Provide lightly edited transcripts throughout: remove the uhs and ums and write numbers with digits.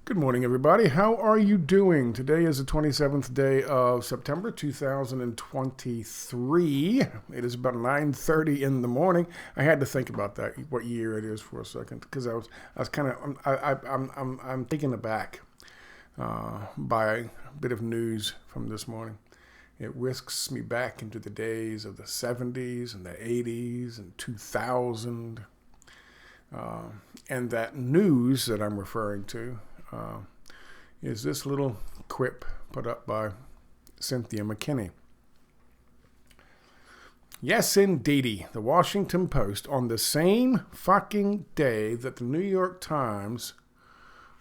Good morning, everybody. How are you doing? Today is the 27th day of September 2023. It is about 9:30 in the morning. I had to think about that, what year it is for a second, because I was kind of I'm taken aback by a bit of news from this morning. It whisks me back into the days of the 70s and the 80s and 2000. And that news that I'm referring to is this little quip put up by Cynthia McKinney. Yes, indeedy, the Washington Post, on the same fucking day that the New York Times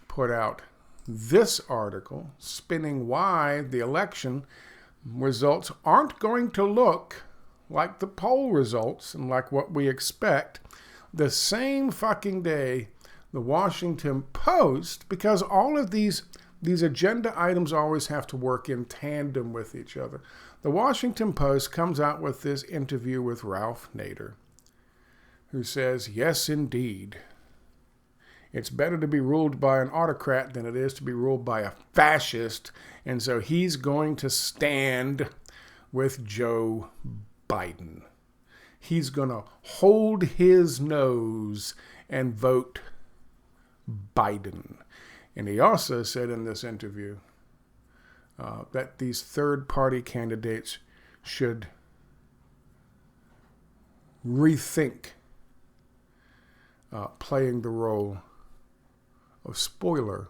put out this article spinning why the election results aren't going to look like the poll results and like what we expect, the same fucking day the Washington Post, because all of these agenda items always have to work in tandem with each other. The Washington Post comes out with this interview with Ralph Nader, who says, yes, indeed, it's better to be ruled by an autocrat than it is to be ruled by a fascist, and so he's going to stand with Joe Biden. He's going to hold his nose and vote Biden. And he also said in this interview that these third-party candidates should rethink playing the role of spoiler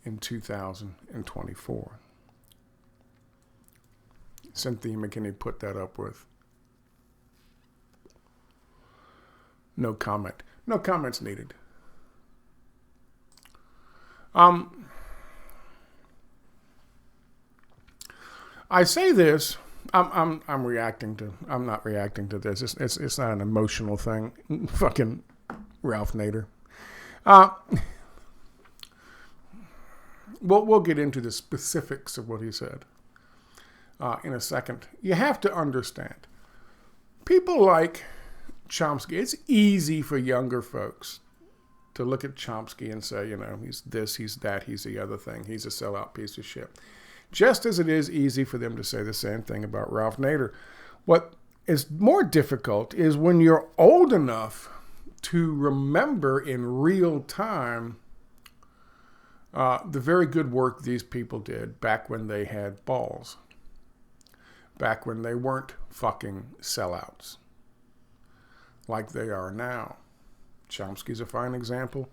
in 2024. Cynthia McKinney put that up with no comment. No comments needed. I say this. I'm reacting to. I'm not reacting to this. It's not an emotional thing. Fucking Ralph Nader. We'll get into the specifics of what he said in a second. You have to understand, people like Chomsky. It's easy for younger folks to look at Chomsky and say, you know, he's this, he's that, he's the other thing, he's a sellout piece of shit. Just as it is easy for them to say the same thing about Ralph Nader. What is more difficult is when you're old enough to remember in real time the very good work these people did back when they had balls, back when they weren't fucking sellouts like they are now. Chomsky's a fine example.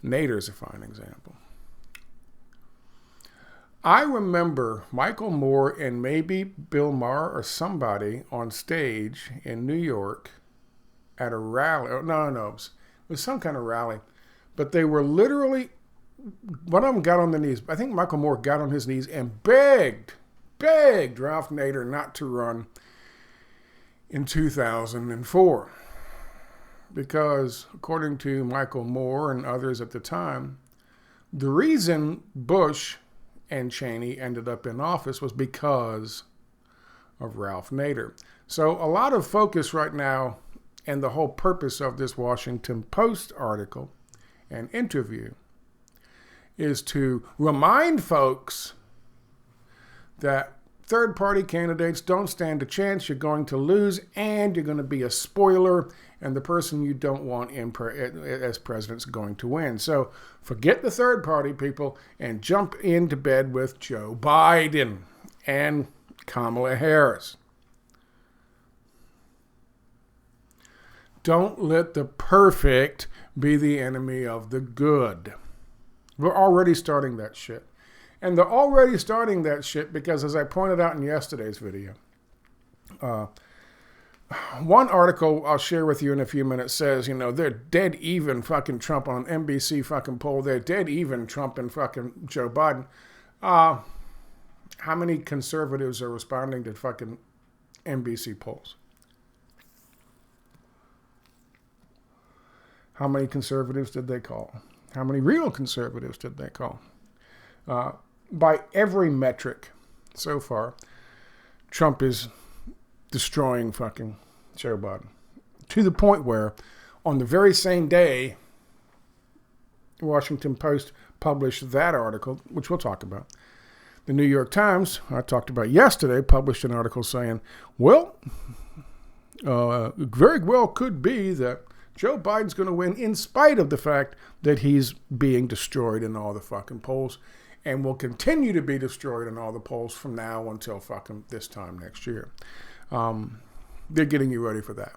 Nader's a fine example. I remember Michael Moore and maybe Bill Maher or somebody on stage in New York at a rally. No, it was some kind of rally. But they were literally, one of them got on their knees. I think Michael Moore got on his knees and begged Ralph Nader not to run in 2004. Because, according to Michael Moore and others at the time, the reason Bush and Cheney ended up in office was because of Ralph Nader. So a lot of focus right now, and the whole purpose of this Washington Post article and interview, is to remind folks that third-party candidates don't stand a chance. You're going to lose, and you're going to be a spoiler, and the person you don't want as president's going to win. So forget the third-party people and jump into bed with Joe Biden and Kamala Harris. Don't let the perfect be the enemy of the good. We're already starting that shit. And they're already starting that shit because, as I pointed out in yesterday's video, one article I'll share with you in a few minutes says, you know, they're dead even fucking Trump on NBC fucking poll. They're dead even Trump and fucking Joe Biden. How many conservatives are responding to fucking NBC polls? How many conservatives did they call? How many real conservatives did they call? By every metric so far, Trump is destroying fucking Joe Biden. To the point where on the very same day Washington Post published that article, which we'll talk about. The New York Times, I talked about yesterday, published an article saying, well, very well could be that Joe Biden's going to win in spite of the fact that he's being destroyed in all the fucking polls and will continue to be destroyed in all the polls from now until fucking this time next year. They're getting you ready for that.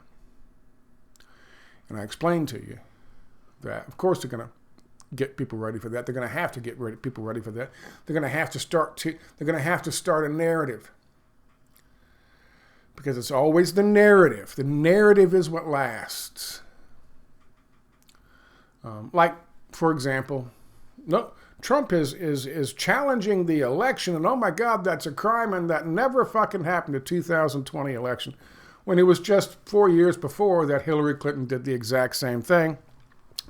And I explained to you that, of course, they're going to get people ready for that. They're going to have to get people ready for that. They're going to have to start a narrative. Because it's always the narrative. The narrative is what lasts. Like, for example, Trump is challenging the election, and oh my God, that's a crime, and that never fucking happened to 2020 election, when it was just 4 years before that Hillary Clinton did the exact same thing.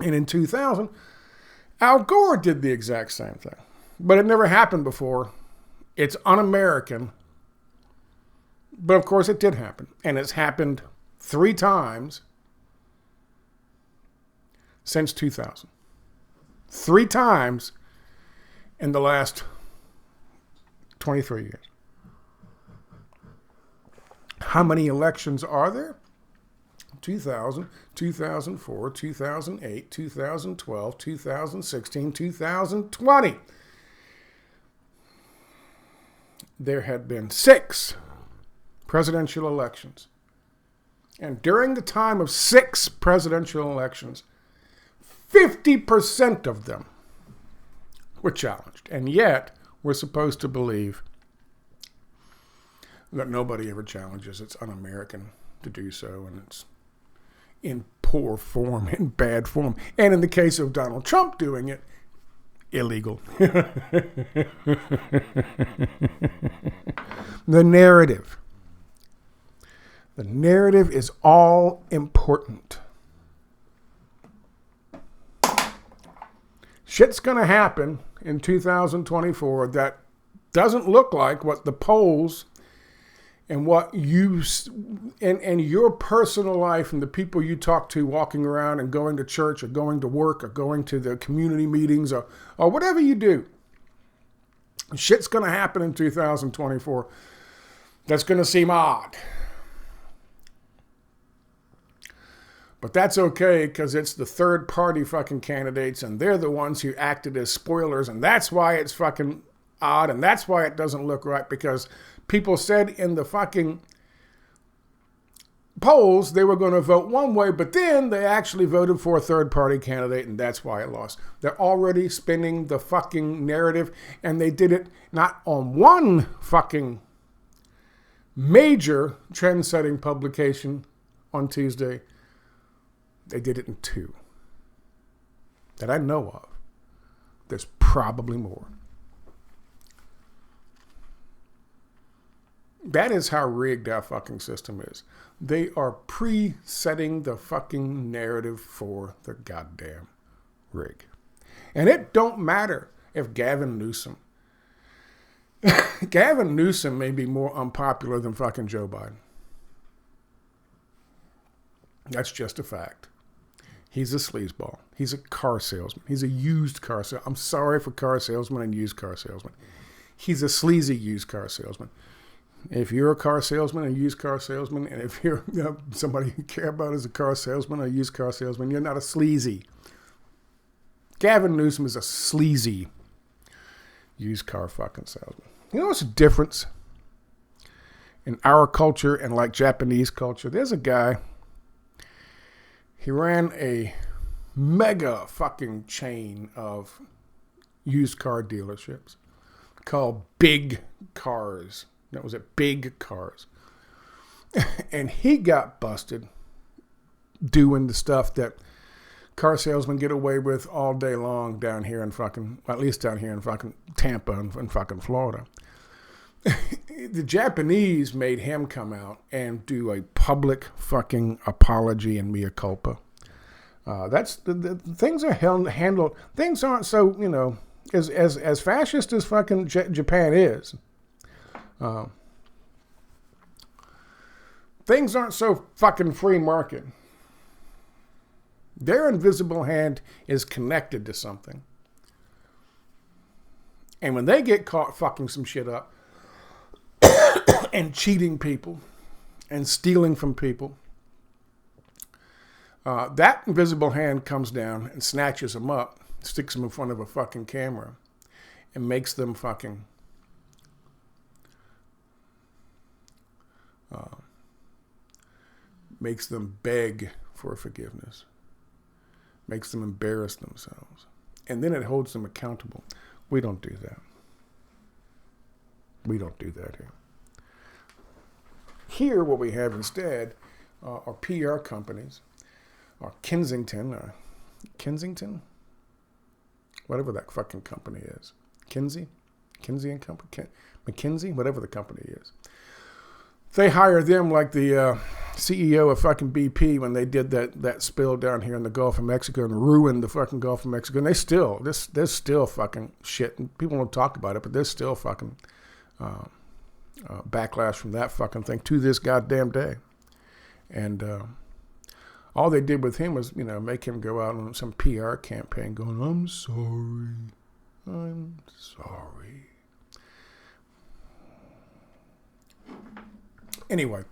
And in 2000, Al Gore did the exact same thing. But it never happened before. It's un-American. But of course it did happen. And it's happened 3 times since 2000. 3 times in the last 23 years. How many elections are there? 2000, 2004, 2008, 2012, 2016, 2020. There had been 6 presidential elections. And during the time of 6 presidential elections, 50% of them were challenged. And yet, we're supposed to believe that nobody ever challenges. It's un-American to do so, and it's in poor form, in bad form. And in the case of Donald Trump doing it, illegal. The narrative. The narrative is all important. Shit's going to happen in 2024 that doesn't look like what the polls and what you and your personal life and the people you talk to walking around and going to church or going to work or going to the community meetings or whatever you do. Shit's going to happen in 2024 that's going to seem odd. But that's okay, because it's the third party fucking candidates and they're the ones who acted as spoilers, and that's why it's fucking odd, and that's why it doesn't look right, because people said in the fucking polls they were going to vote one way, but then they actually voted for a third party candidate, and that's why it lost. They're already spinning the fucking narrative, and they did it not on one fucking major trend-setting publication on Tuesday. They did it in 2 that I know of. There's probably more. That is how rigged our fucking system is. They are pre-setting the fucking narrative for the goddamn rig. And it don't matter if Gavin Newsom may be more unpopular than fucking Joe Biden. That's just a fact. He's a sleazeball. He's a car salesman. He's a used car salesman. I'm sorry for car salesmen and used car salesmen. He's a sleazy used car salesman. If you're a car salesman, a used car salesman, and if you're somebody you care about as a car salesman or a used car salesman, you're not a sleazy. Gavin Newsom is a sleazy used car fucking salesman. You know what's the difference in our culture and like Japanese culture? There's a guy. He ran a mega fucking chain of used car dealerships called Big Cars. That was it, Big Cars. And he got busted doing the stuff that car salesmen get away with all day long down here in fucking, at least down here in fucking Tampa and fucking Florida. The Japanese made him come out and do a public fucking apology and mea culpa. That's the things are handled. Things aren't so, as fascist as fucking Japan is. Things aren't so fucking free market. Their invisible hand is connected to something. And when they get caught fucking some shit up and cheating people and stealing from people, that invisible hand comes down and snatches them up, sticks them in front of a fucking camera, and makes them fucking makes them beg for forgiveness, makes them embarrass themselves, and then it holds them accountable. We don't do that. We don't do that here. Here, what we have instead are PR companies, or Kensington, whatever that fucking company is. Kinsey and Company, McKinsey, whatever the company is. They hire them like the CEO of fucking BP when they did that spill down here in the Gulf of Mexico and ruined the fucking Gulf of Mexico. And there's still fucking shit. And people don't talk about it, but there's still fucking backlash from that fucking thing to this goddamn day. And all they did with him was, make him go out on some PR campaign going, I'm sorry. Anyway,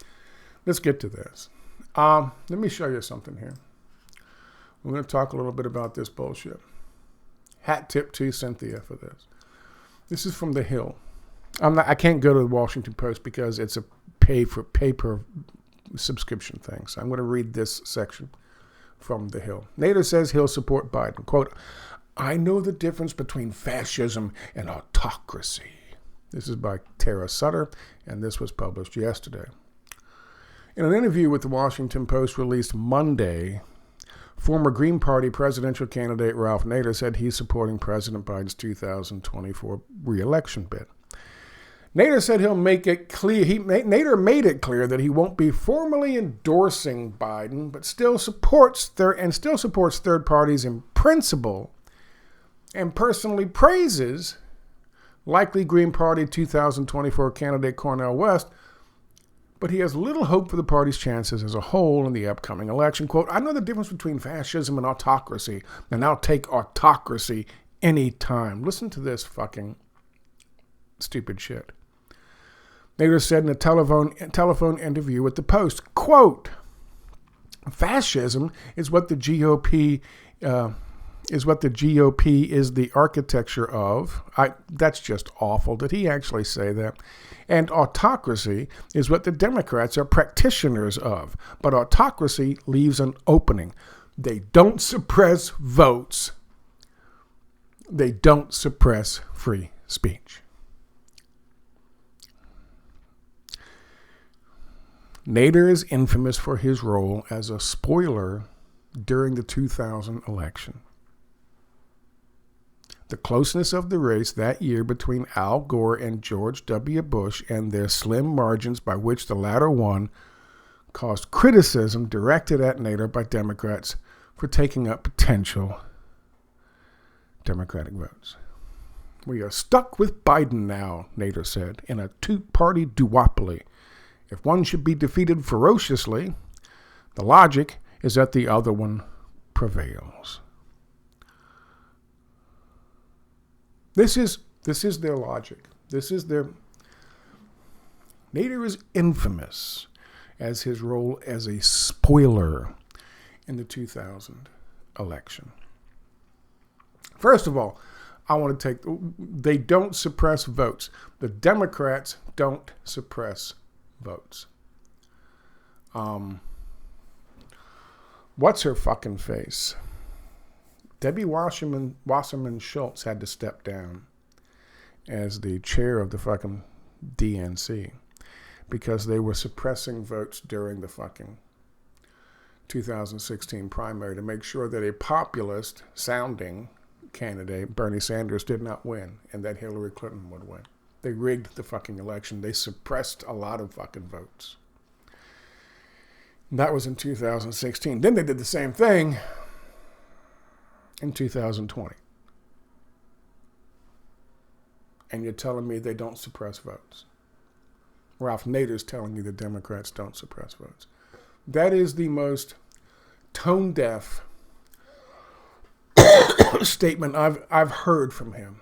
let's get to this. Let me show you something here. We're going to talk a little bit about this bullshit. Hat tip to Cynthia for this. This is from The Hill. I can't go to the Washington Post because it's a paper subscription thing. So I'm going to read this section from The Hill. Nader says he'll support Biden. Quote, I know the difference between fascism and autocracy. This is by Tara Sutter, and this was published yesterday. In an interview with the Washington Post released Monday, former Green Party presidential candidate Ralph Nader said he's supporting President Biden's 2024 re-election bid. Nader said he'll make it clear. Nader made it clear that he won't be formally endorsing Biden, but still supports third parties in principle, and personally praises likely Green Party 2024 candidate Cornel West, but he has little hope for the party's chances as a whole in the upcoming election. Quote, I know the difference between fascism and autocracy, and I'll take autocracy any time. Listen to this fucking stupid shit. Nader said in a telephone interview with the Post, quote, fascism is what the GOP is the architecture of. That's just awful. Did he actually say that? And autocracy is what the Democrats are practitioners of. But autocracy leaves an opening. They don't suppress votes. They don't suppress free speech. Nader is infamous for his role as a spoiler during the 2000 election. The closeness of the race that year between Al Gore and George W. Bush and their slim margins by which the latter won caused criticism directed at Nader by Democrats for taking up potential Democratic votes. We are stuck with Biden now, Nader said, in a two-party duopoly. If one should be defeated ferociously, the logic is that the other one prevails. This is their logic. Nader is infamous as his role as a spoiler in the 2000 election. First of all, they don't suppress votes. The Democrats don't suppress votes. What's her fucking face? Debbie Wasserman Schultz had to step down as the chair of the fucking DNC because they were suppressing votes during the fucking 2016 primary to make sure that a populist sounding candidate, Bernie Sanders, did not win and that Hillary Clinton would win. They rigged the fucking election. They suppressed a lot of fucking votes. And that was in 2016. Then they did the same thing in 2020. And you're telling me they don't suppress votes. Ralph Nader's telling you the Democrats don't suppress votes. That is the most tone-deaf statement I've heard from him,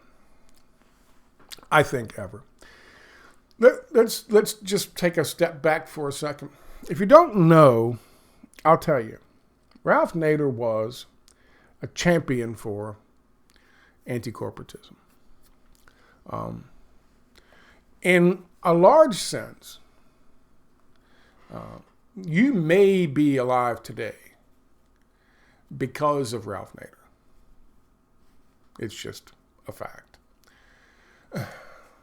I think, ever. Let's just take a step back for a second. If you don't know, I'll tell you. Ralph Nader was a champion for anti-corporatism. In a large sense, you may be alive today because of Ralph Nader. It's just a fact.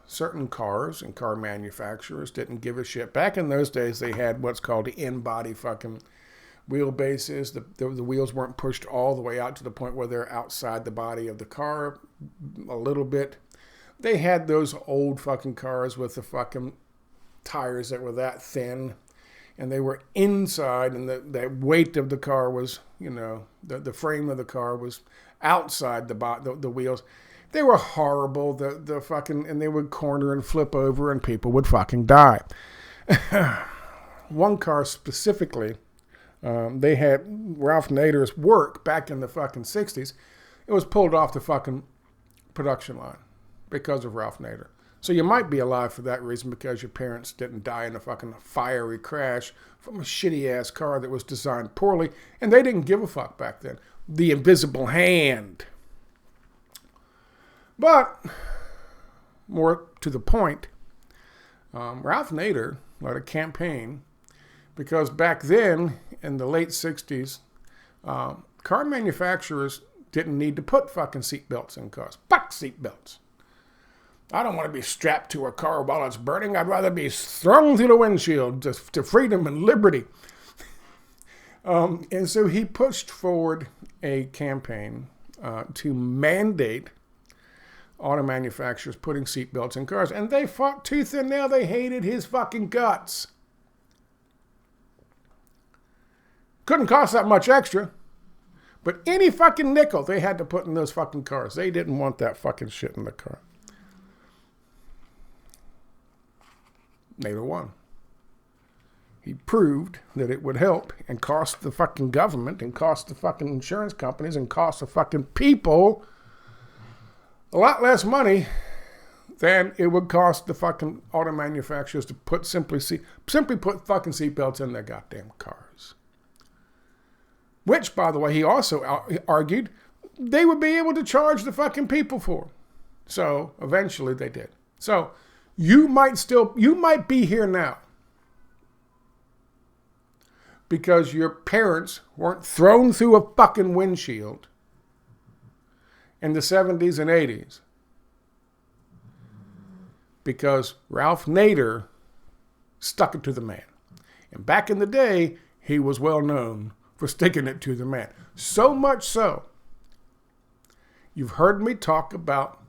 Certain cars and car manufacturers didn't give a shit. Back in those days, they had what's called the in-body fucking wheelbases. The wheels weren't pushed all the way out to the point where they're outside the body of the car a little bit. They had those old fucking cars with the fucking tires that were that thin, and they were inside, and the weight of the car was, the frame of the car was outside the wheels. They were horrible. The fucking, and they would corner and flip over, and people would fucking die. One car specifically, they had Ralph Nader's work back in the fucking 60s. It was pulled off the fucking production line because of Ralph Nader. So you might be alive for that reason, because your parents didn't die in a fucking fiery crash from a shitty-ass car that was designed poorly, and they didn't give a fuck back then. The invisible hand. But, more to the point, Ralph Nader led a campaign, because back then, in the late 60s, car manufacturers didn't need to put fucking seatbelts in cars. Fuck seatbelts. I don't want to be strapped to a car while it's burning. I'd rather be thrown through the windshield to freedom and liberty. And so he pushed forward a campaign to mandate auto manufacturers putting seatbelts in cars. And they fought tooth and nail. They hated his fucking guts. Couldn't cost that much extra. But any fucking nickel they had to put in those fucking cars. They didn't want that fucking shit in the car. Nader won. He proved that it would help and cost the fucking government and cost the fucking insurance companies and cost the fucking people a lot less money than it would cost the fucking auto manufacturers to simply put fucking seatbelts in their goddamn cars. Which, by the way, he also argued they would be able to charge the fucking people for. So eventually they did. So you might be here now because your parents weren't thrown through a fucking windshield in the 70s and 80s because Ralph Nader stuck it to the man. And back in the day, he was well known for sticking it to the man. So much so, you've heard me talk about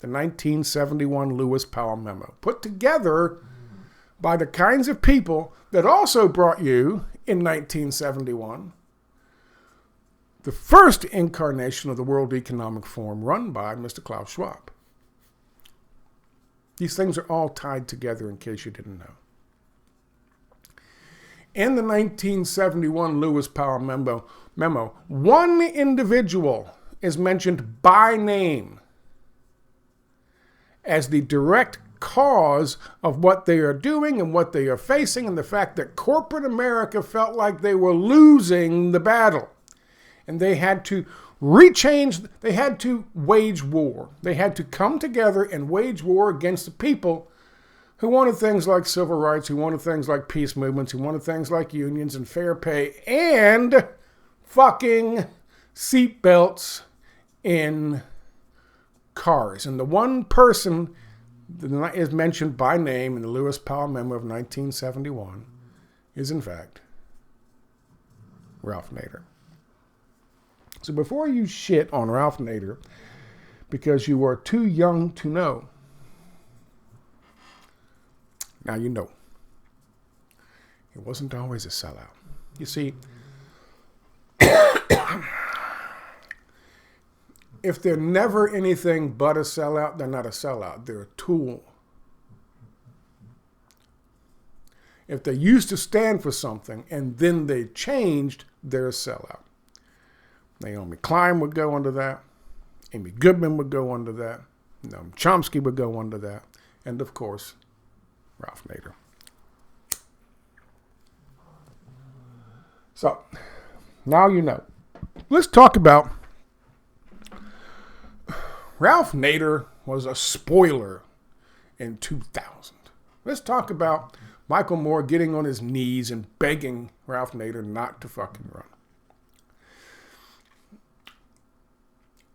the 1971 Lewis Powell memo, put together by the kinds of people that also brought you, in 1971, the first incarnation of the World Economic Forum run by Mr. Klaus Schwab. These things are all tied together in case you didn't know. In the 1971 Lewis Powell memo, one individual is mentioned by name as the direct cause of what they are doing and what they are facing, and the fact that corporate America felt like they were losing the battle. And they had to they had to wage war. They had to come together and wage war against the people who wanted things like civil rights, who wanted things like peace movements, who wanted things like unions and fair pay, and fucking seatbelts in cars. And the one person that is mentioned by name in the Lewis Powell memo of 1971 is, in fact, Ralph Nader. So before you shit on Ralph Nader because you are too young to know, now you know. He wasn't always a sellout. You see, if they're never anything but a sellout, they're not a sellout. They're a tool. If they used to stand for something and then they changed, they're a sellout. Naomi Klein would go under that. Amy Goodman would go under that. Noam Chomsky would go under that. And, of course, Ralph Nader. So, now you know. Let's talk about Ralph Nader was a spoiler in 2000. Let's talk about Michael Moore getting on his knees and begging Ralph Nader not to fucking run.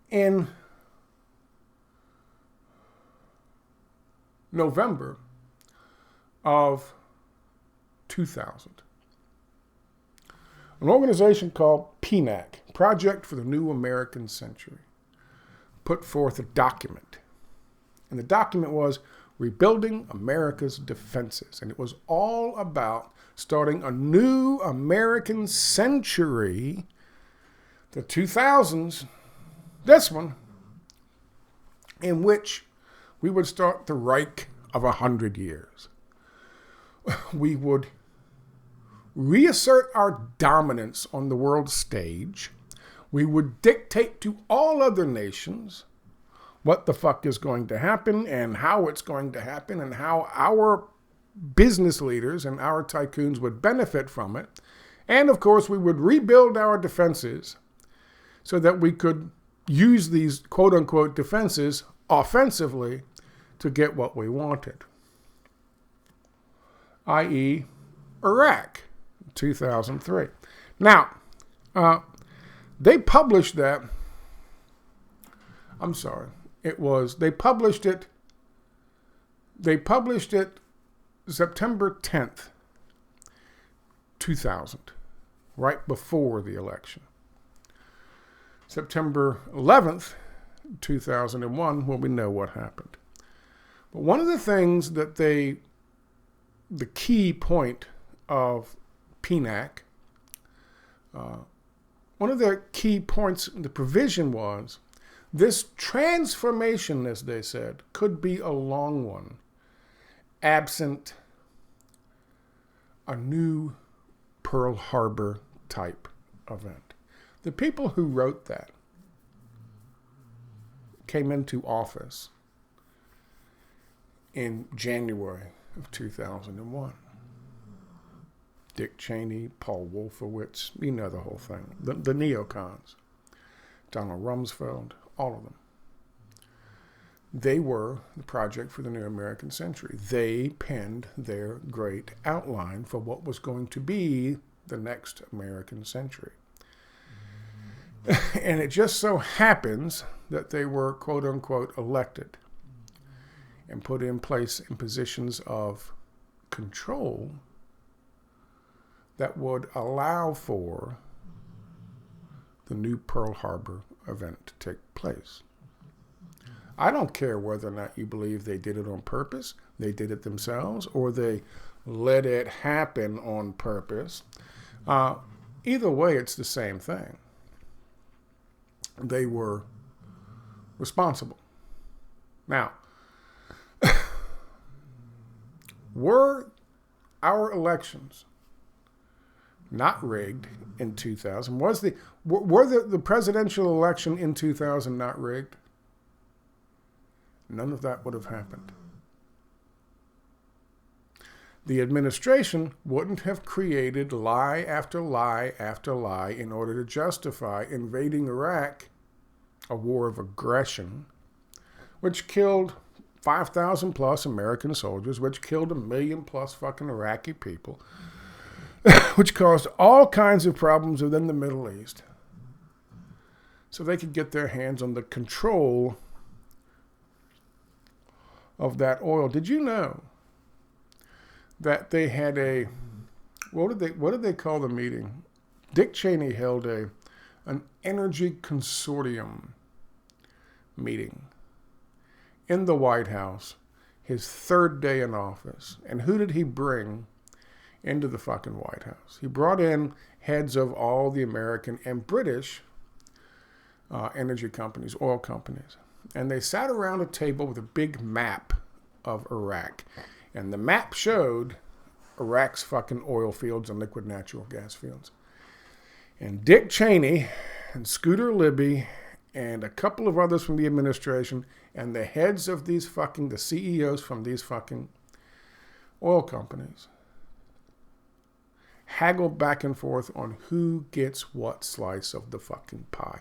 In November of 2000, an organization called PNAC, Project for the New American Century, put forth a document. And the document was Rebuilding America's Defenses. And it was all about starting a new American century, the 2000s, this one, in which we would start the Reich of 100 years. We would reassert our dominance on the world stage. We would dictate to all other nations what the fuck is going to happen and how it's going to happen and how our business leaders and our tycoons would benefit from it. And of course, we would rebuild our defenses so that we could use these quote unquote defenses offensively to get what we wanted, i.e. Iraq, 2003. Now, they published that. I'm sorry. They published it September 10th, 2000, right before the election. September 11th, 2001, well, we know what happened. But one of the things that the key point of PNAC, one of the key points, the provision was, this transformation, as they said, could be a long one, absent a new Pearl Harbor type event. The people who wrote that came into office in January of 2001. Dick Cheney, Paul Wolfowitz, you know the whole thing. The neocons, Donald Rumsfeld, all of them. They were the Project for the New American Century. They penned their great outline for what was going to be the next American century. And it just so happens that they were, quote unquote, elected and put in place in positions of control that would allow for the new Pearl Harbor event to take place. I don't care whether or not you believe they did it on purpose, they did it themselves, or they let it happen on purpose. Either way, it's the same thing. They were responsible. Now, were our elections not rigged in 2000? Were the presidential election in 2000 not rigged? None of that would have happened. The administration wouldn't have created lie after lie after lie in order to justify invading Iraq, a war of aggression, which killed 5,000 plus American soldiers, which killed 1 million plus fucking Iraqi people, which caused all kinds of problems within the Middle East, so they could get their hands on the control of that oil. Did you know that they had what did they call the meeting? Dick Cheney held an energy consortium meeting in the White House, his third day in office. And who did he bring into the fucking White House? He brought in heads of all the American and British energy companies, oil companies. And they sat around a table with a big map of Iraq. And the map showed Iraq's fucking oil fields and liquid natural gas fields. And Dick Cheney and Scooter Libby and a couple of others from the administration and the heads of these fucking, the CEOs from these fucking oil companies haggled back and forth on who gets what slice of the fucking pie.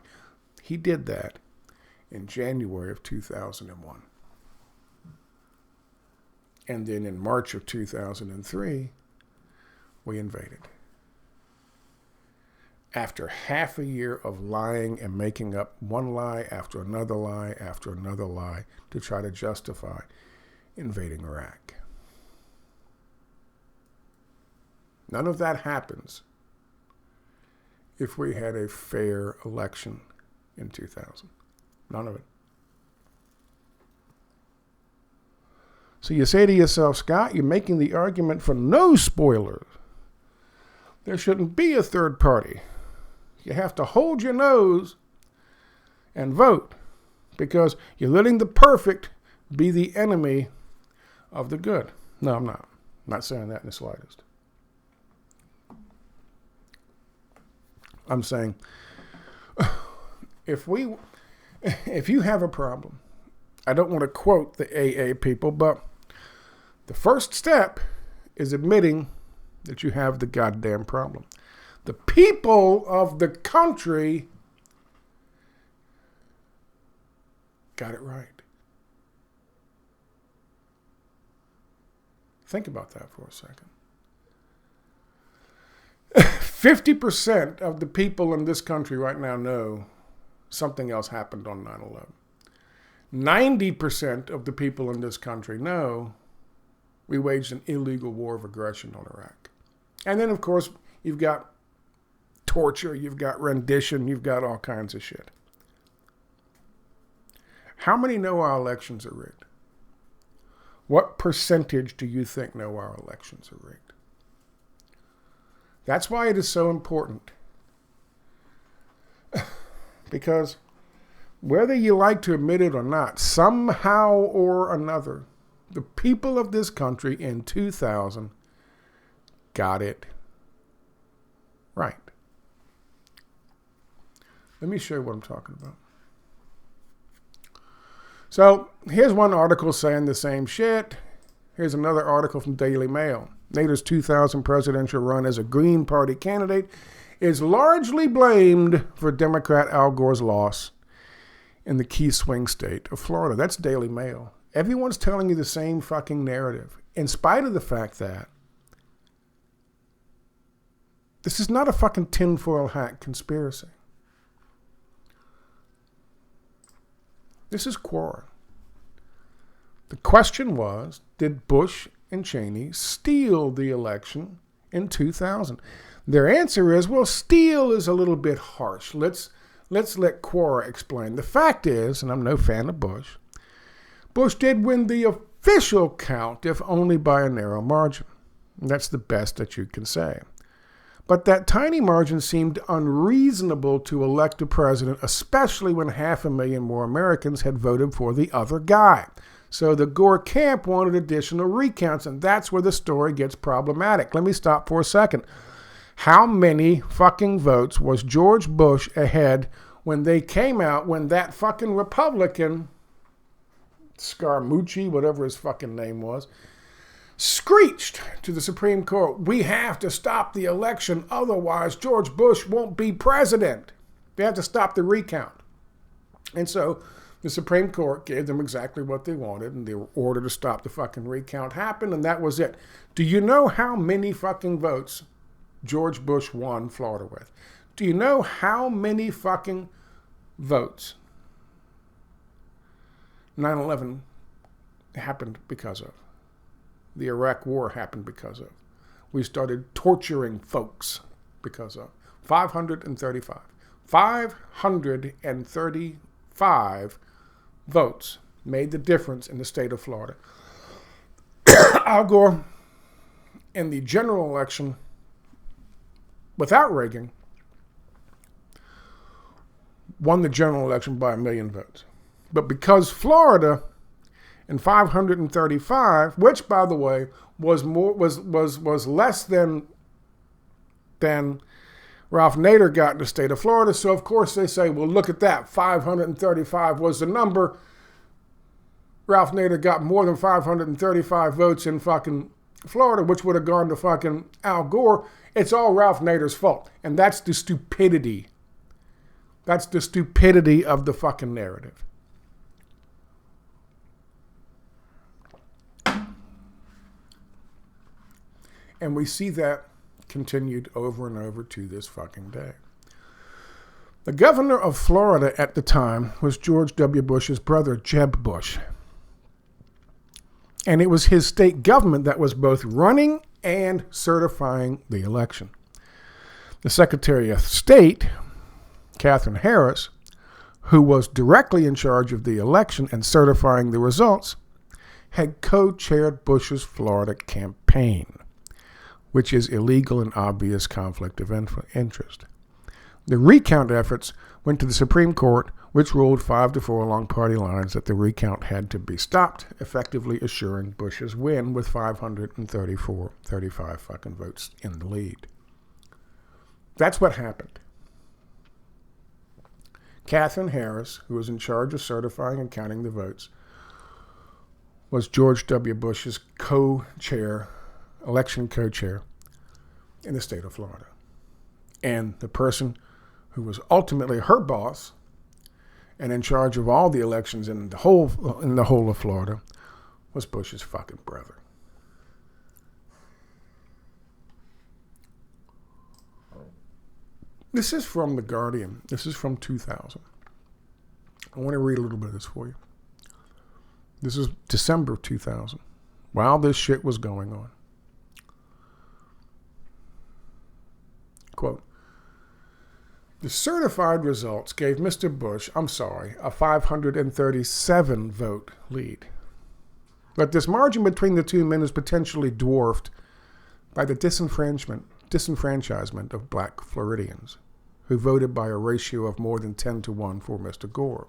He did that in January of 2001. And then in March of 2003, we invaded. After half a year of lying and making up one lie after another lie after another lie to try to justify invading Iraq. None of that happens if we had a fair election in 2000. None of it. So you say to yourself, Scott, you're making the argument for no spoilers. There shouldn't be a third party. You have to hold your nose and vote because you're letting the perfect be the enemy of the good. No, I'm not. I'm not saying that in the slightest. I'm saying if you have a problem, I don't want to quote the AA people, but the first step is admitting that you have the goddamn problem. The people of the country got it right. Think about that for a second. 50% of the people in this country right now know something else happened on 9/11. 90% of the people in this country know we waged an illegal war of aggression on Iraq. And then, of course, you've got torture, you've got rendition, you've got all kinds of shit. How many know our elections are rigged? What percentage do you think know our elections are rigged? That's why it is so important. Because whether you like to admit it or not, somehow or another, the people of this country in 2000 got it right. Let me show you what I'm talking about. So here's one article saying the same shit. Here's another article from Daily Mail. Nader's 2000 presidential run as a Green Party candidate is largely blamed for Democrat Al Gore's loss in the key swing state of Florida. That's Daily Mail. Everyone's telling you the same fucking narrative, in spite of the fact that this is not a fucking tinfoil hat conspiracy. This is Quora. The question was, did Bush and Cheney steal the election in 2000? Their answer is, well, steal is a little bit harsh. Let's let Quora explain. The fact is, and I'm no fan of Bush did win the official count, if only by a narrow margin. And that's the best that you can say. But that tiny margin seemed unreasonable to elect a president, especially when 500,000 more Americans had voted for the other guy. So the Gore camp wanted additional recounts, and that's where the story gets problematic. Let me stop for a second. How many fucking votes was George Bush ahead when they came out, when that fucking Republican, Scaramucci, whatever his fucking name was, screeched to the Supreme Court, we have to stop the election, otherwise George Bush won't be president. They have to stop the recount. And so the Supreme Court gave them exactly what they wanted, and the order to stop the fucking recount happened, and that was it. Do you know how many fucking votes George Bush won Florida with? Do you know how many fucking votes 9/11 happened because of? The Iraq War happened because of. We started torturing folks because of. 535. 535 votes made the difference in the state of Florida. Al Gore, in the general election, without Reagan, won the general election by 1 million votes. But because Florida, in 535, which, by the way, was less than Ralph Nader got in the state of Florida, so of course they say, well, look at that. 535 was the number. Ralph Nader got more than 535 votes in fucking Florida, which would have gone to fucking Al Gore. It's all Ralph Nader's fault. And that's the stupidity. That's the stupidity of the fucking narrative. And we see that continued over and over to this fucking day. The governor of Florida at the time was George W. Bush's brother, Jeb Bush. And it was his state government that was both running and certifying the election. The Secretary of State, Katherine Harris, who was directly in charge of the election and certifying the results, had co-chaired Bush's Florida campaign, which is illegal and obvious conflict of interest. The recount efforts went to the Supreme Court, which ruled 5-4 along party lines that the recount had to be stopped, effectively assuring Bush's win with 535 fucking votes in the lead. That's what happened. Katherine Harris, who was in charge of certifying and counting the votes, was George W. Bush's election co-chair in the state of Florida. And the person who was ultimately her boss and in charge of all the elections in the whole of Florida was Bush's fucking brother. This is from The Guardian. This is from 2000. I want to read a little bit of this for you. This is December of 2000, while this shit was going on. Quote, the certified results gave Mr. Bush, a 537 vote lead. But this margin between the two men is potentially dwarfed by the disenfranchisement of black Floridians, who voted by a ratio of more than 10-1 for Mr. Gore.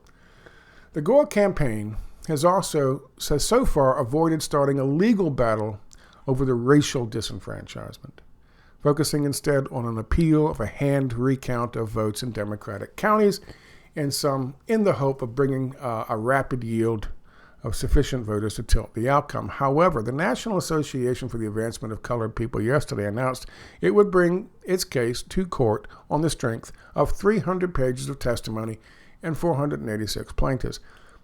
The Gore campaign has so far avoided starting a legal battle over the racial disenfranchisement, focusing instead on an appeal of a hand recount of votes in Democratic counties, and some in the hope of bringing a rapid yield of sufficient voters to tilt the outcome. However, the National Association for the Advancement of Colored People yesterday announced it would bring its case to court on the strength of 300 pages of testimony and 486 plaintiffs.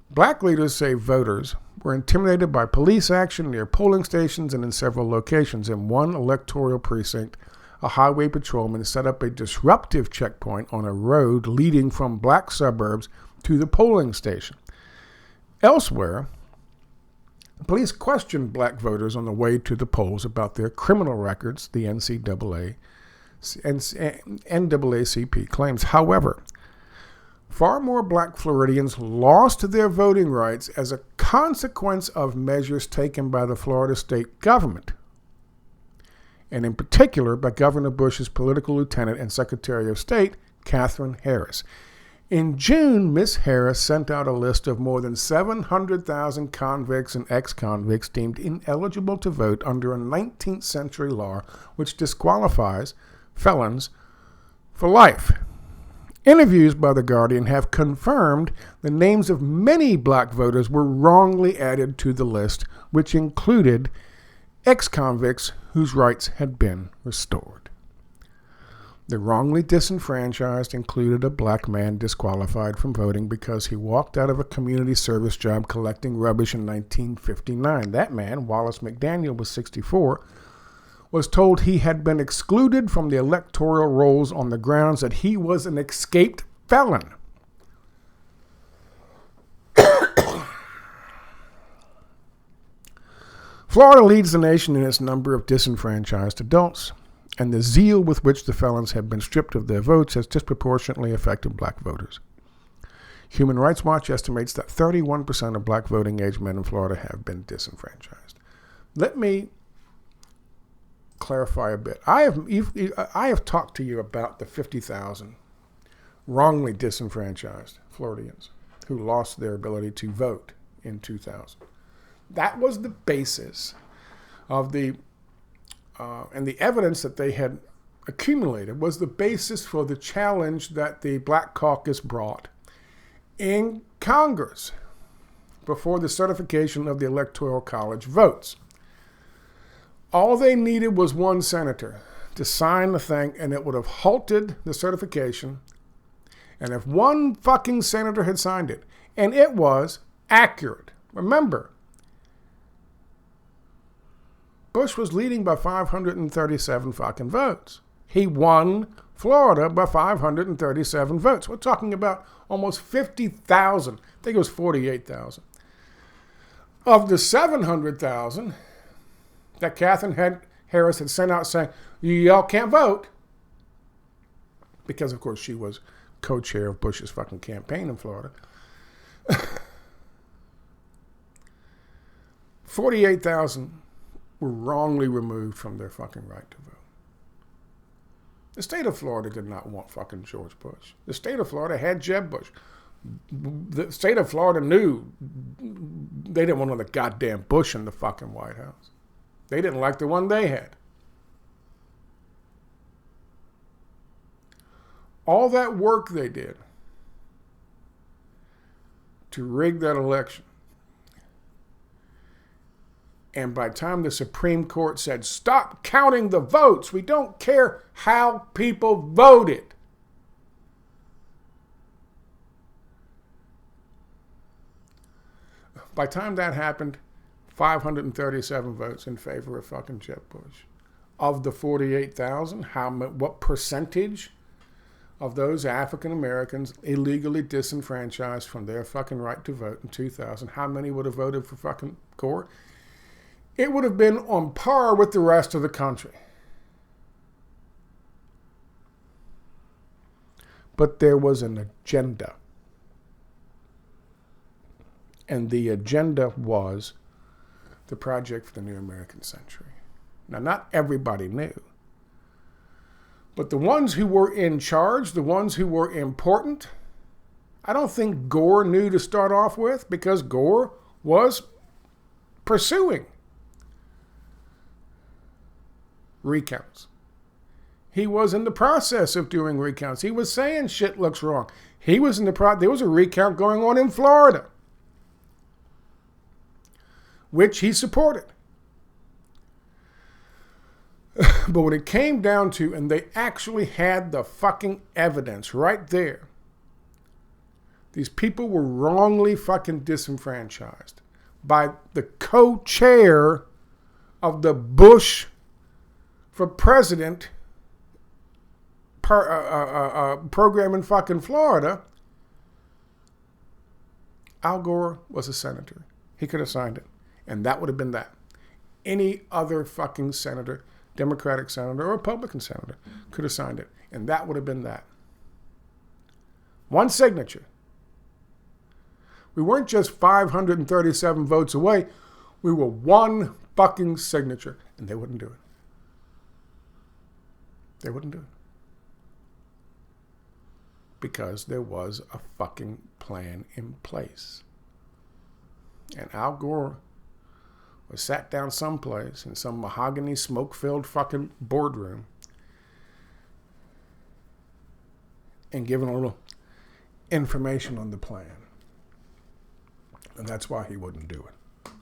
Black leaders say voters were intimidated by police action near polling stations and in several locations. In one electoral precinct, a highway patrolman set up a disruptive checkpoint on a road leading from black suburbs to the polling station. Elsewhere, police questioned black voters on the way to the polls about their criminal records, the NAACP claims. However, far more black Floridians lost their voting rights as a consequence of measures taken by the Florida state government, and in particular by Governor Bush's political lieutenant and Secretary of State, Katherine Harris. In June, Miss Harris sent out a list of more than 700,000 convicts and ex-convicts deemed ineligible to vote under a 19th century law which disqualifies felons for life. Interviews by The Guardian have confirmed the names of many black voters were wrongly added to the list, which included ex-convicts whose rights had been restored. The wrongly disenfranchised included a black man disqualified from voting because he walked out of a community service job collecting rubbish in 1959. That man, Wallace McDaniel, was 64, was told he had been excluded from the electoral rolls on the grounds that he was an escaped felon. Florida leads the nation in its number of disenfranchised adults, and the zeal with which the felons have been stripped of their votes has disproportionately affected black voters. Human Rights Watch estimates that 31% of black voting age men in Florida have been disenfranchised. Let me clarify a bit. I have talked to you about the 50,000 wrongly disenfranchised Floridians who lost their ability to vote in 2000. That was the basis of and the evidence that they had accumulated was the basis for the challenge that the Black Caucus brought in Congress before the certification of the Electoral College votes. All they needed was one senator to sign the thing, and it would have halted the certification. And if one fucking senator had signed it, and it was accurate, remember, Bush was leading by 537 fucking votes. He won Florida by 537 votes. We're talking about almost 50,000. I think it was 48,000. Of the 700,000 that Catherine Harris had sent out saying, y'all can't vote, because, of course, she was co-chair of Bush's fucking campaign in Florida. 48,000 were wrongly removed from their fucking right to vote. The state of Florida did not want fucking George Bush. The state of Florida had Jeb Bush. The state of Florida knew they didn't want another goddamn Bush in the fucking White House. They didn't like the one they had. All that work they did to rig that election, and by the time the Supreme Court said, stop counting the votes, we don't care how people voted, by the time that happened, 537 votes in favor of fucking Jeb Bush. Of the 48,000, what percentage of those African Americans illegally disenfranchised from their fucking right to vote in 2000, how many would have voted for fucking Gore? It would have been on par with the rest of the country. But there was an agenda. And the agenda was the Project for the New American Century. Now, not everybody knew. But the ones who were in charge, the ones who were important, I don't think Gore knew to start off with, because Gore was pursuing recounts. He was in the process of doing recounts. He was saying shit looks wrong. He was in the there was a recount going on in Florida, which he supported. But when it came down to, and they actually had the fucking evidence right there, these people were wrongly fucking disenfranchised by the co-chair of the Bush for President program in fucking Florida. Al Gore was a senator. He could have signed it. And that would have been that. Any other fucking senator, Democratic senator or Republican senator, could have signed it. And that would have been that. One signature. We weren't just 537 votes away. We were one fucking signature. And they wouldn't do it. They wouldn't do it. Because there was a fucking plan in place. And Al Gore was sat down someplace in some mahogany smoke-filled fucking boardroom and given a little information on the plan. And that's why he wouldn't do it.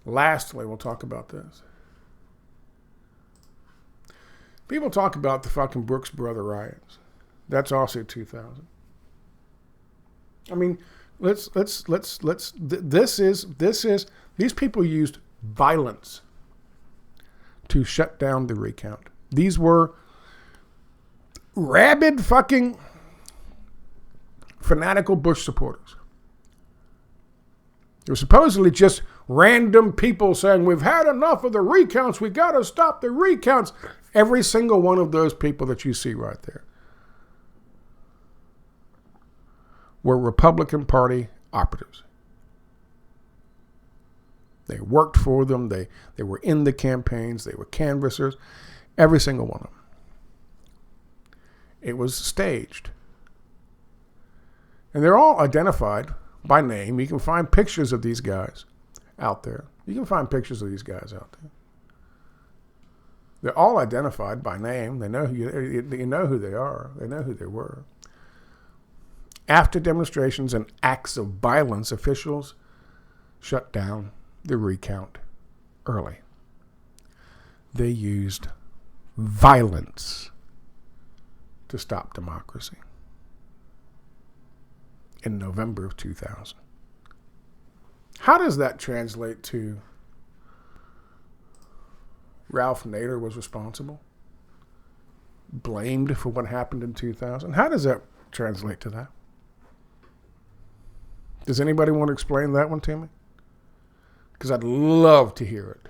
Lastly, we'll talk about this. People talk about the fucking Brooks Brother riots. That's also 2000. I mean, these people used violence to shut down the recount. These were rabid fucking fanatical Bush supporters. They were supposedly just random people saying, we've had enough of the recounts, we got to stop the recounts. Every single one of those people that you see right there were Republican Party operatives. They worked for them. They were in the campaigns. They were canvassers. Every single one of them. It was staged. And they're all identified by name. You can find pictures of these guys out there. You can find pictures of these guys out there. They're all identified by name. They know you know who they are. They know who they were. After demonstrations and acts of violence, officials shut down the recount early. They used violence to stop democracy in November of 2000. How does that translate to Ralph Nader was responsible, blamed for what happened in 2000? How does that translate to that? Does anybody want to explain that one to me? Because I'd love to hear it.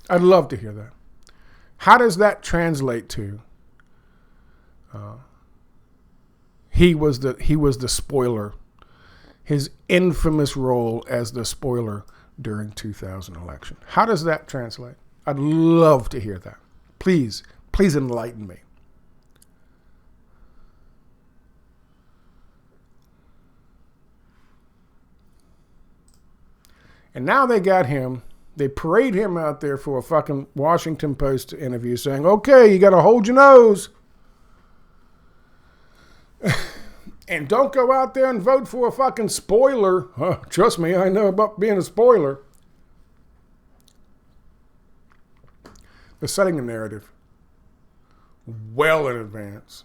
I'd love to hear that. How does that translate to he was the spoiler, his infamous role as the spoiler during 2000 election? How does that translate? I'd love to hear that. Please enlighten me. And now they got him. They parade him out there for a fucking Washington Post interview saying, okay, you got to hold your nose. And don't go out there and vote for a fucking spoiler. Trust me, I know about being a spoiler. They're setting the narrative well in advance.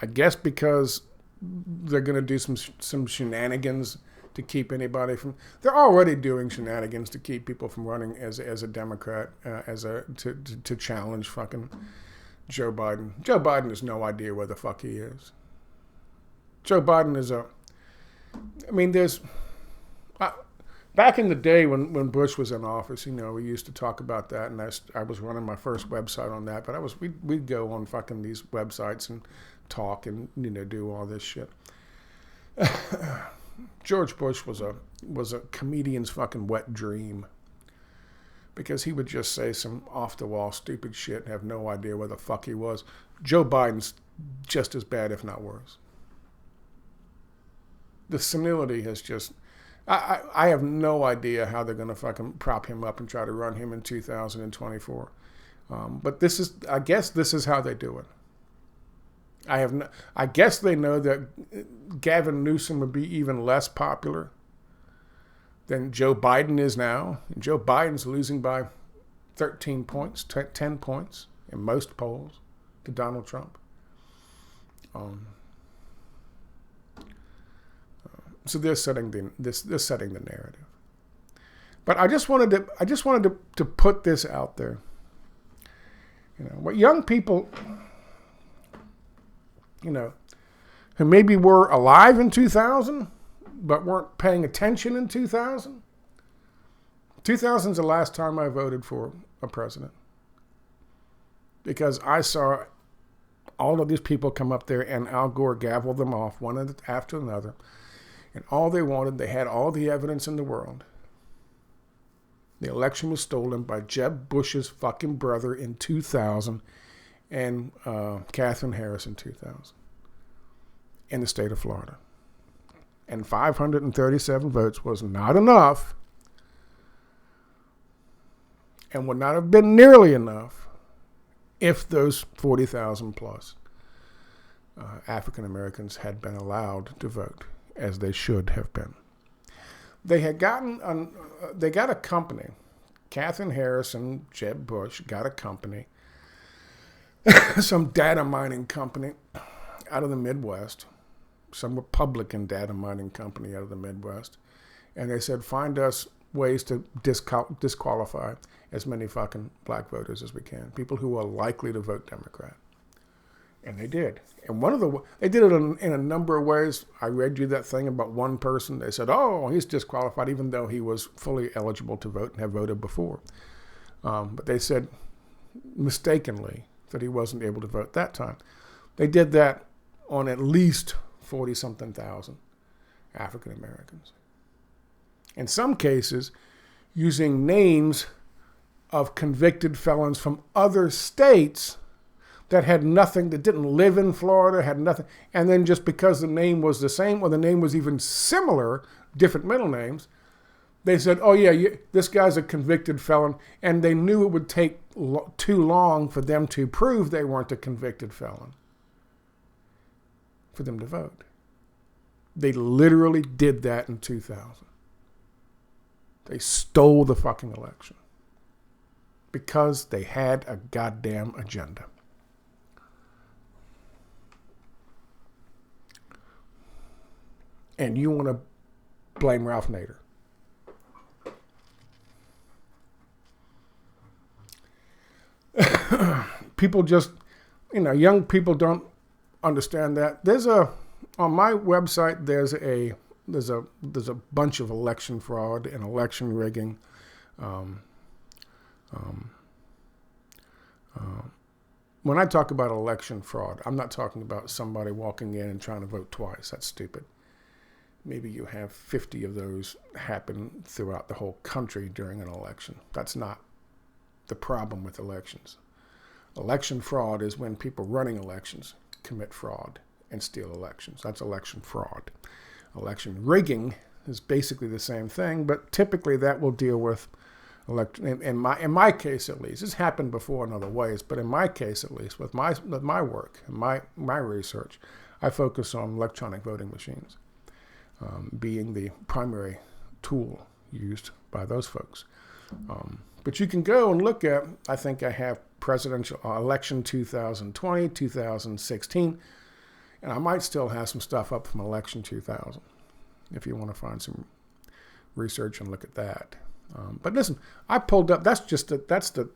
I guess because they're going to do some shenanigans to keep anybody from. They're already doing shenanigans to keep people from running as a Democrat, to challenge fucking Joe Biden. Joe Biden has no idea where the fuck he is. Joe Biden is there's. Back in the day when Bush was in office, we used to talk about that, and I was running my first website on that. But we'd go on fucking these websites and talk and do all this shit. George Bush was a comedian's fucking wet dream, because he would just say some off the wall stupid shit and have no idea where the fuck he was. Joe Biden's just as bad, if not worse. The senility has just. I have no idea how they're going to fucking prop him up and try to run him in 2024. But I guess this is how they do it. I guess they know that Gavin Newsom would be even less popular than Joe Biden is now. And Joe Biden's losing by 13 points, 10 points in most polls to Donald Trump. So they're setting the narrative. But I just wanted to put this out there. What young people, who maybe were alive in 2000, but weren't paying attention in 2000. 2000's the last time I voted for a president, because I saw all of these people come up there and Al Gore gavel them off one after another. And all they wanted, they had all the evidence in the world. The election was stolen by Jeb Bush's fucking brother in 2000 and Katherine Harris in 2000 in the state of Florida. And 537 votes was not enough, and would not have been nearly enough if those 40,000 plus African Americans had been allowed to vote, as they should have been. They got a company. Katherine Harris and Jeb Bush got a company, some data mining company out of the Midwest, some Republican data mining company out of the Midwest. And they said, find us ways to disqualify as many fucking black voters as we can, people who are likely to vote Democrat. And they did. And they did it in a number of ways. I read you that thing about one person. They said, oh, he's disqualified, even though he was fully eligible to vote and have voted before. But they said mistakenly that he wasn't able to vote that time. They did that on at least 40-something thousand African Americans. In some cases, using names of convicted felons from other states, that had nothing, that didn't live in Florida, had nothing. And then just because the name was the same, or the name was even similar, different middle names, they said, oh yeah, this guy's a convicted felon. And they knew it would take too long for them to prove they weren't a convicted felon for them to vote. They literally did that in 2000. They stole the fucking election because they had a goddamn agenda. And you want to blame Ralph Nader. People just, young people don't understand that. On my website, there's a bunch of election fraud and election rigging. When I talk about election fraud, I'm not talking about somebody walking in and trying to vote twice. That's stupid. Maybe you have 50 of those happen throughout the whole country during an election. That's not the problem with elections. Election fraud is when people running elections commit fraud and steal elections. That's election fraud. Election rigging is basically the same thing, but typically that will deal with election. In my case, at least, it's happened before in other ways, but in my case, at least, with my work and my research, I focus on electronic voting machines. Being the primary tool used by those folks. But you can go and look at, I think I have presidential election 2020, 2016, and I might still have some stuff up from election 2000 if you want to find some research and look at that. But listen, I pulled up, that's the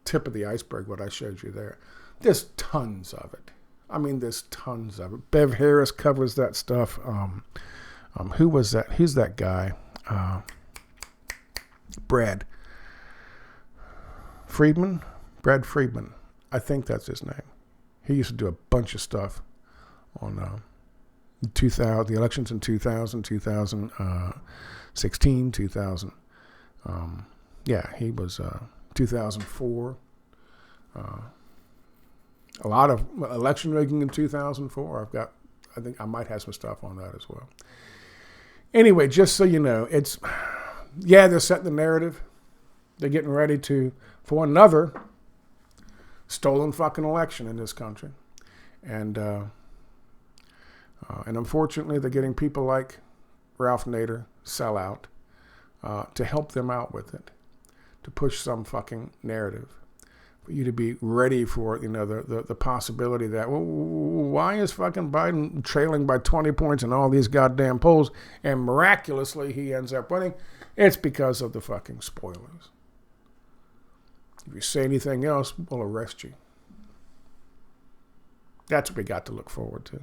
tip of the iceberg, what I showed you there. There's tons of it. I mean, there's tons of it. Bev Harris covers that stuff. Who was that? Who's that guy? Brad Friedman? Brad Friedman. I think that's his name. He used to do a bunch of stuff on 2000, the elections in 2000, 2016, 2000. He was 2004. A lot of election rigging in 2004. I think I might have some stuff on that as well. Anyway, just so you know, they're setting the narrative. They're getting ready for another stolen fucking election in this country. And unfortunately, they're getting people like Ralph Nader, sellout, to help them out with it, to push some fucking narrative. For you to be ready for, the possibility that, well, why is fucking Biden trailing by 20 points in all these goddamn polls and miraculously he ends up winning? It's because of the fucking spoilers. If you say anything else, we'll arrest you. That's what we got to look forward to.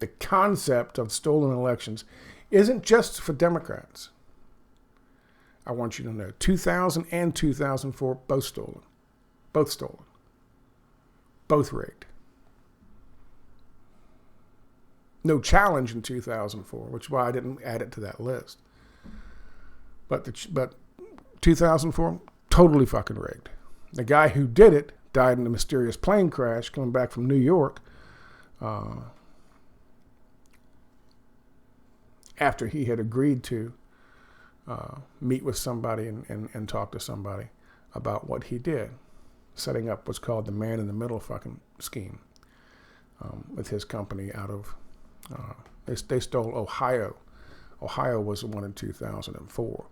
The concept of stolen elections isn't just for Democrats. I want you to know, 2000 and 2004, both stolen. Both stolen. Both rigged. No challenge in 2004, which is why I didn't add it to that list. But 2004, totally fucking rigged. The guy who did it died in a mysterious plane crash coming back from New York after he had agreed to meet with somebody and talk to somebody about what he did, setting up what's called the man in the middle fucking scheme with his company out of, they stole Ohio. Ohio was the one in 2004.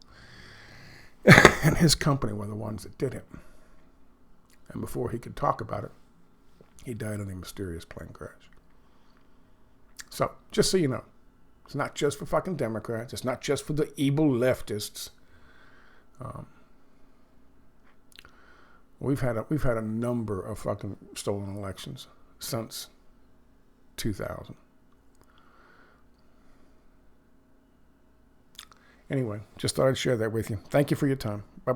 And his company were the ones that did it. And before he could talk about it, he died in a mysterious plane crash. So, just so you know, it's not just for fucking Democrats. It's not just for the evil leftists. We've had a number of fucking stolen elections since 2000. Anyway, just thought I'd share that with you. Thank you for your time. Bye.